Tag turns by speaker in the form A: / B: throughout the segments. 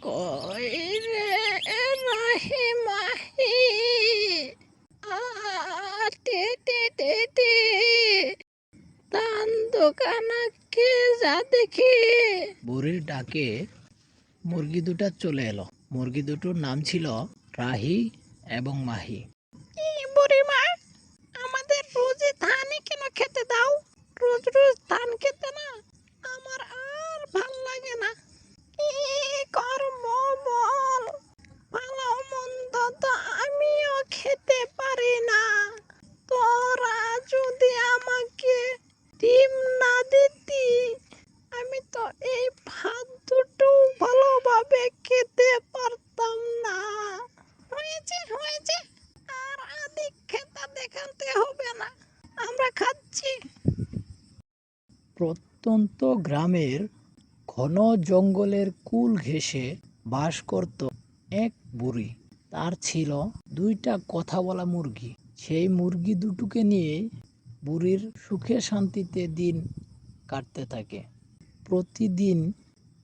A: কই রে রাহি মাহি, তে তে তে তে, ধান দোকানা কে যা দেখি। বুড়ির ডাকে মুরগি দুটা চলে এলো। মুরগি দুটোর নাম ছিল রাহি এবং মাহি। বুড়িমা, আমাদের রোজ ধানই কেন খেতে দাও? রোজ রোজ ধান খেতে না আমার আর ভাল লাগে না। কি কর্ম বল, ভালো মন্দ তো আমিও খেতে পারি না। তোরা যদি আমাকে ডিম না দিতি, আমি তো এই ভাত দুটো ভালোভাবে খেতে পারতাম না। হয়েছে হয়েছে, আর আদিক খেতা দেখাতে হবে না, আমরা খাচ্ছি। প্রত্যন্ত গ্রামের ঘন জঙ্গলের কুল ঘেঁষে বাস করত এক বুড়ি। তার ছিল দুইটা কথা বলা মুরগি। সেই মুরগি দুটোকে নিয়ে বুড়ির সুখে শান্তিতে দিন কাটতে থাকে। প্রতিদিন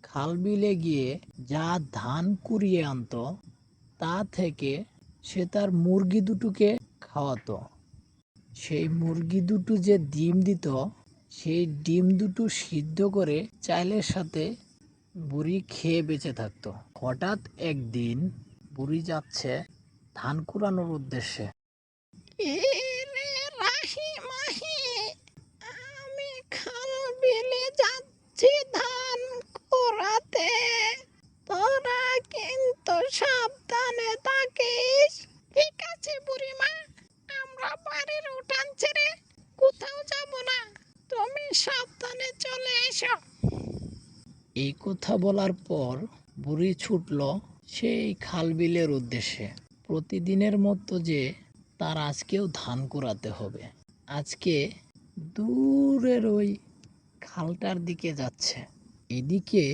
A: খাল বিলে গিয়ে যা ধান কুড়িয়ে আনতো, তা থেকে সে তার মুরগি দুটোকে খাওয়াতো। সেই মুরগি দুটো যে ডিম দিত, সেই ডিম দুটো সিদ্ধ করে চালের সাথে বুড়ি খেয়ে বেঁচে থাকতো। হঠাৎ একদিন বুড়ি যাচ্ছে ধান কুড়ানোর উদ্দেশ্যে। রাহি মাহি, আমি খাল বিলে যাচ্ছি ধান কুড়াতে, তোরা কিন্তু সাবধানে থাকিস। ঠিক আছে বুড়িমা, আমরা বাড়ির উঠান ছেড়ে কোথাও যাব না, তুমি সাবধানে চলে এসো। এই কথা বলার পর বুড়ি ছুটল সেই খাল বিলের উদ্দেশ্যে। প্রতিদিনের মতো যে তার আজকেও ধান কুড়াতে হবে। আজকে দূরের ওই খালটার দিকে যাচ্ছে। এদিকে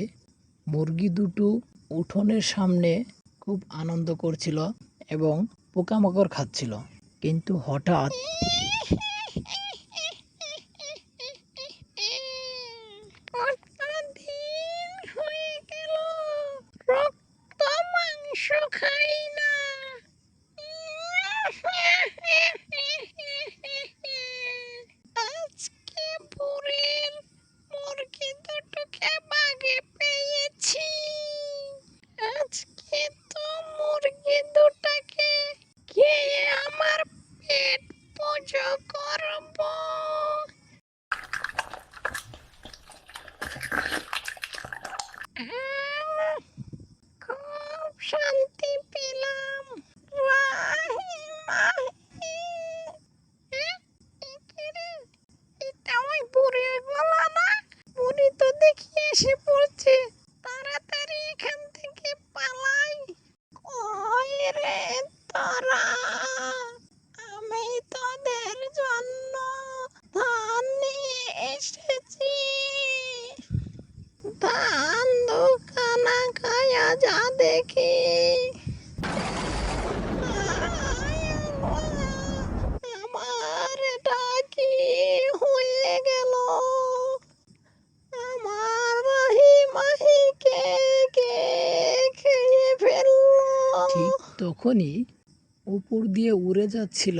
A: মুরগি দুটো উঠোনের সামনে খুব আনন্দ করছিল এবং পোকামাকড় খাচ্ছিল। কিন্তু হঠাৎ হয়ে গেল, রক্ত মাংস খাই না। আজকে বুড়ির মুরগি দুটোকে বাগে পেয়েছি। আজকে তো মুরগি দুটাকে খেয়ে আমার পেট পুজো করব। খুব শান্তি পেলাম। রাহি মাহি, এটা ওই বুড়ির গলা না? বুড়ি তো দেখি এসে পড়ছে, তাড়াতাড়ি এখান থেকে পালাই। কই রে তোরা, আমি তোদের জন্য ধান নিয়ে এসেছি। ধান দোকানা খায়া যা দেখি। আমার এটা কি হয়ে গেল? আমার রাহি মাহিকে কে খেয়ে ফেললো? ঠিক তখনই উপর দিয়ে উড়ে যাচ্ছিল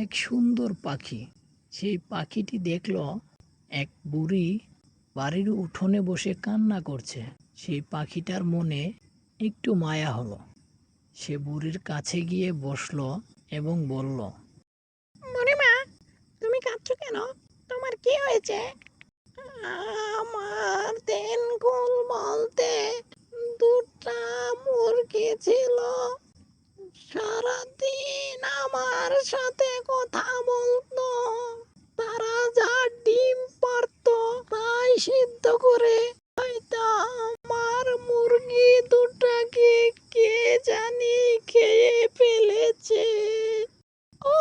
A: এক সুন্দর পাখি। সেই পাখিটি দেখলো এক বুড়ি বাড়ির উঠোনে বসে কান্না করছে। সেই পাখিটার মনে একটু মায়া হলো। সে বুড়ির কাছে গিয়ে বসলো এবং বলল, বুড়িমা, তুমি কাঁদছো কেন? তোমার কি হয়েছে? আমার দিনগুল বলতে দুটা মুরগি ছিল, সারাদিন আমার সাথে কথা বলতো। তারা যা ডিম পারতো তাই সিদ্ধ করে খাইতাম। আমার মুরগি দুটাকে কে জানি খেয়ে ফেলেছে। ও,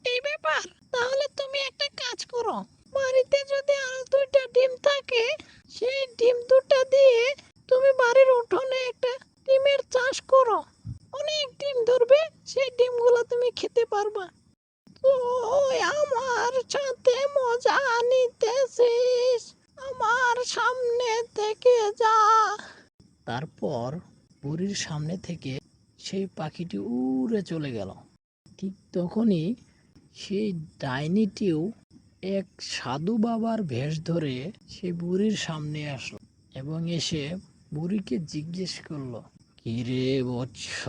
A: এই ব্যাপার। তাহলে তুমি একটা কাজ করো, বাড়িতে যদি আর দুইটা ডিম থাকে, সেই ডিম দুটা দিয়ে তুমি বাড়ির উঠোনে একটা ডিমের চাষ করো। অনেক ডিম ধরবে, সেই ডিমগুলো তুমি খেতে পারবা। তুই আমার সাথে মজা নিতেছিস, আমার সামনে থেকে যা। তারপর বুড়ির সামনে থেকে সেই পাখিটি উড়ে চলে গেল। ঠিক তখনই সেই ডাইনিটিও এক সাধু বাবার ভেষ ধরে সেই বুড়ির সামনে আসলো এবং এসে বুড়িকে জিজ্ঞেস করলো, কিরে বৎস,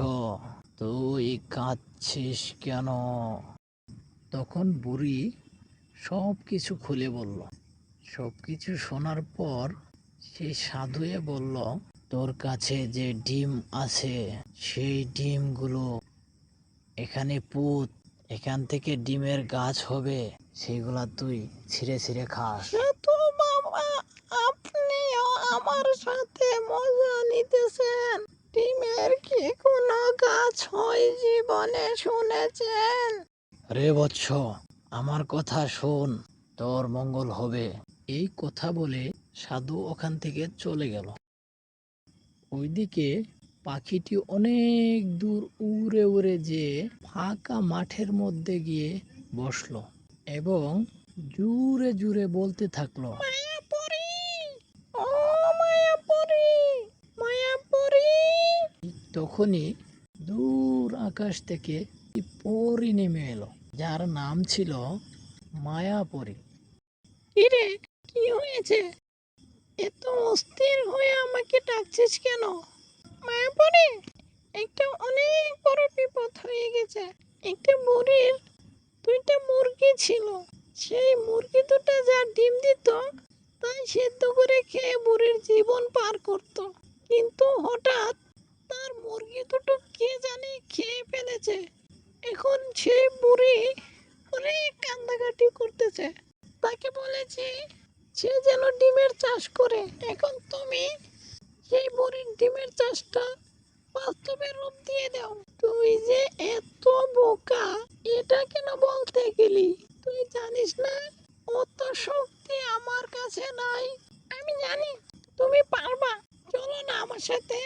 A: তুই কাঁদছিস কেন? তখন বুড়ি সব কিছু খুলে বলল। সব কিছু শোনার পর সেই সাধুয়ে বলল, তোর কাছে যে ডিম আছে সেই ডিমগুলো এখানে পুঁত, এখান থেকে ডিমের গাছ হবে, সেগুলা তুই ছিঁড়ে ছিঁড়ে খাস। সাধু বাবা, আপনিও আমার সাথে মজা নিতেছেন? ডিমের কি কোনো গাছ হয় জীবনে শুনেছেন? রে বৎস, আমার কথা শোন, তোর মঙ্গল হবে। এই কথা বলে সাধু ওখান থেকে চলে গেল। ওইদিকে পাখিটি অনেক দূর উড়ে উড়ে যেয়ে ফাঁকা মাঠের মধ্যে গিয়ে বসলো এবং জোরে জোরে বলতে থাকলো, মায়াপুরী, ও মায়াপুরী, মায়াপুরী। তখনই দূর আকাশ থেকে একটি পরী নেমে এলো, যার নাম ছিল মায়াপুরী। কিরে, কি হয়েছে? এত অস্থির হয়ে আমাকে ডাকছিস কেন? মায়াপুরী, একটা অনেক বড় বিপদ হয়ে গেছে। একটা বুড়ির দুইটা মুরগি ছিল। সেই মুরগি দুটো যা ডিম দিত তাই সেদ্ধ করে খেয়ে বুড়ির জীবন পার করত। কিন্তু হঠাৎ তার মুরগি দুটো কে জানি খেয়ে ফেলেছে। এখন সেই বুড়ি অনেক কান্দাকাটি করতেছে। তাকে বলেছি সে যেন ডিমের চাষ করে। এখন তুমি সেই বুড়ির ডিমের চাষটা বাস্তবে রূপ দিয়ে দাও। তুই যে এত বোকা, এটা কেন বলতে গেলি? তুই জানিস না অত শক্তি আমার কাছে নাই। আমি জানি তুমি পারবা, চলো না আমার সাথে।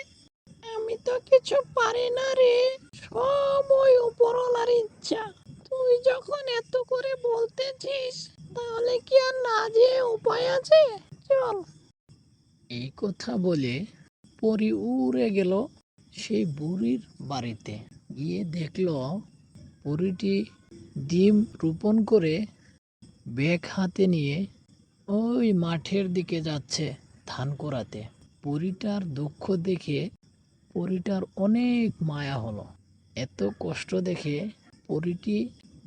A: আমি তো কিছু পারি না রে, সব ওই উপরওয়ালার ইচ্ছা। তুই যখন এত করে বলতেছিস তাহলে কি আর না যেয়ে উপায় আছে? চল। এই কথা বলে পরী উড়ে গেল সেই বুড়ির বাড়িতে। গিয়ে দেখলো বুড়িটি ডিম রোপণ করে ব্যাগ হাতে নিয়ে ওই মাঠের দিকে যাচ্ছে ধান কুড়াতে। বুড়িটার দুঃখ দেখে পরীটার অনেক মায়া হলো। এত কষ্ট দেখে পরীটি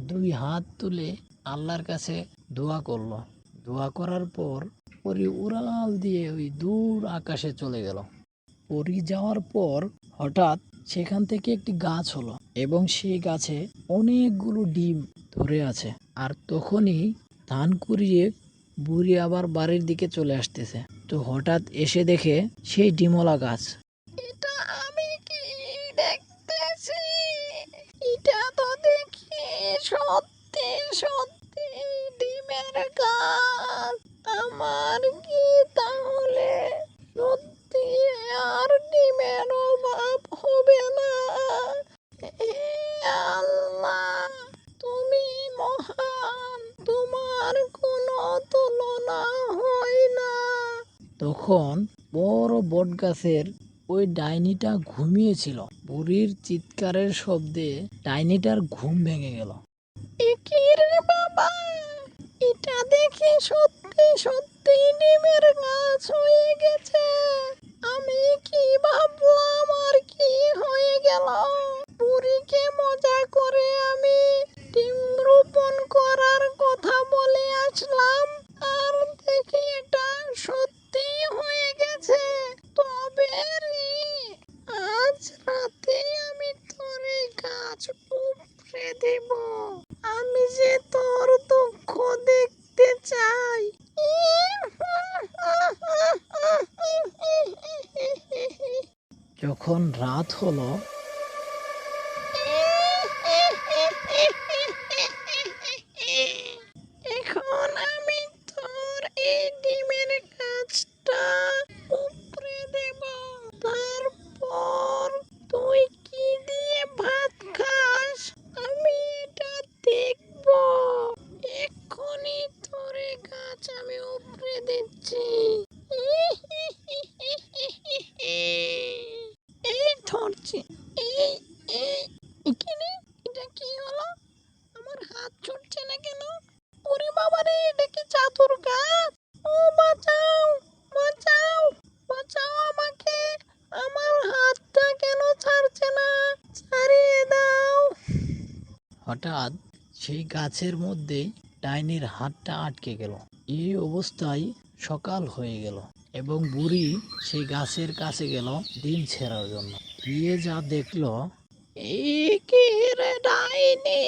A: দুই হাত তুলে আল্লাহর কাছে দোয়া করলো। দোয়া করার পর পরী উড়াল দিয়ে ওই দূর আকাশে চলে গেল। পরী যাওয়ার পর হঠাৎ সেখান থেকে একটি গাছ হলো এবং সেই গাছে অনেকগুলো ডিম ধরে আছে। আর তখনই ধান কুড়িয়ে বুড়ি আবার বাড়ির দিকে চলে আসতেছে। তো হঠাৎ এসে দেখে সেই ডিমওয়ালা গাছ। এটা আমি কি দেখতেছি? এটা তো দেখি সত্যি সত্যি ডিমের গাছ। আমার কি তাহলে সত্যি আর ডিমের অভাব হবে না? হে আল্লাহ, তুমি মহান, তোমার কোনো তুলনা হয় না। তখন বড় বটগাছের ওই ডাইনিটা ঘুমিয়েছিল। বুড়ির চিৎকারের শব্দে ডাইনিটার ঘুম ভেঙে গেল। এ কি রে বাবা, এটা দেখি সত্যি সত্যি ডিমের গাছ হয়ে গেছে। আমি কি ভাবলাম আর কি হয়ে গেল? বুড়িকে মজা করে আমি ডিম রোপণ করার কথা বলে আসলাম, আর দেখি এটা সত্যি হয়ে গেছে। তবে রে, আজ রাতে আমি তোর এই গাছ উপড়ে দেব। আমি যে তোর দুঃখ দেখতে চাই। যখন রাত হলো এখন আমি তোর এই ডিমের গাছটা উপড়ে দেব। তারপর তুই কি দিয়ে ভাত খাস আমি এটা দেখব। এক্ষুনি তোর এই গাছ আমি উপড়ে দিচ্ছি। এই এটা কি জাদুর গাছ? ও বাঁচাও, বাঁচাও, বাঁচাও আমাকে। আমার হাতটা কেন ছাড়ছে না? ছাড়িয়ে দাও। হঠাৎ সেই গাছের মধ্যে ডাইনির হাতটা আটকে গেল। এই অবস্থায় সকাল হয়ে গেল এবং বুড়ি সেই গাছের কাছে গেল ডিম ছেঁড়ার জন্য। গিয়ে যা দেখলো, এই কি রে ডাইনি,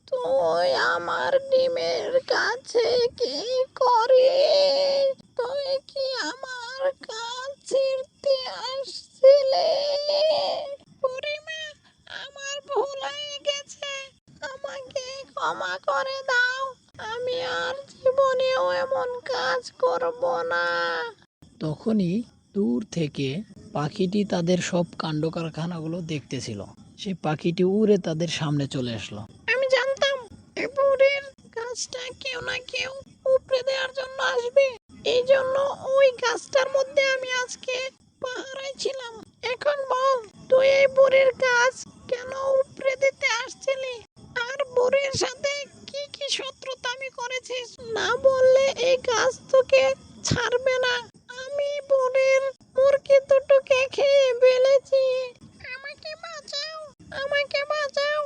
A: তুই আমার ডিমের কাছে কি করিস? তুই কি আমার কাজ ছিঁড়তে আসছিলে? বুড়িমা, আমার ভুল হয়ে গেছে, আমাকে ক্ষমা করে দাও। আমি আর জীবনেও এমন কাজ করব না। তখনই দূর থেকে পাখিটি তাদের সব কাণ্ড কারখানাগুলো দেখতেছিল। সেই পাখিটি উড়ে তাদের সামনে চলে আসলো। আমি জানতাম এই বুড়ির গাছটা কেউ না কেউ উপড়ে দেওয়ার জন্য আসবে। এই জন্য ওই গাছটার মধ্যে আমি আজকে পাহারায় ছিলাম। এখন বল, তুই এই বুড়ির গাছ কেন উপড়ে দিতে আসছিলি? আর বুড়ির সাথে কি কি শত্রুতা আমি করেছিস? না বললে এই গাছ তোকে ছাড়বে না। আমি বুড়ির মুরগি দুটোকে খেয়ে ফেলেছি। আমাকে বাঁচাও, আমাকে বাঁচাও।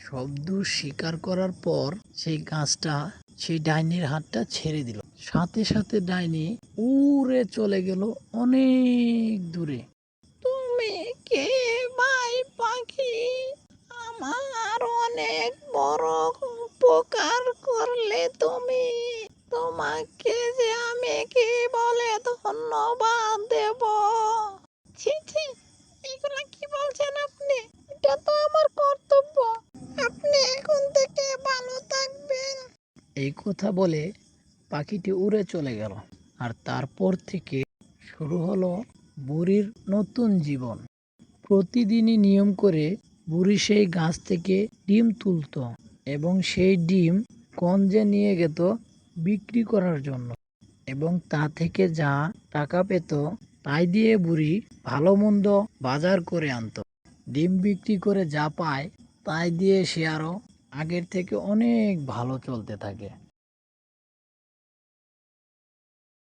A: শব্দ স্বীকার করার পর সেই গাছটা সেই ডাইনির হাতটা ছেড়ে দিল। সাথে সাথে ডাইনি উড়ে চলে গেল অনেক দূরে। তুমি কে ভাই পাখি? আমার অনেক বড় উপকার করলে তুমি। তোমাকে যে আমি কি বলে ধন্যবাদ দেব? ছি ছি, এগুলা কি বলছেন আপনি? এটা তো আমার কর্তব্য। আপনি এখন থেকে ভালো থাকবেন। এই কথা বলে পাখিটি উড়ে চলে গেল। আর তারপর থেকে শুরু হলো বুড়ির নতুন জীবন। প্রতিদিনই নিয়ম করে বুড়ি সেই গাছ থেকে ডিম তুলতো এবং সেই ডিম গঞ্জে নিয়ে যেত বিক্রি করার জন্য, এবং তা থেকে যা টাকা পেত তাই দিয়ে বুড়ি ভালো মন্দ বাজার করে আনতো। ডিম বিক্রি করে যা পায় তাই দিয়ে সে আরো আগের থেকে অনেক ভালো চলতে থাকে।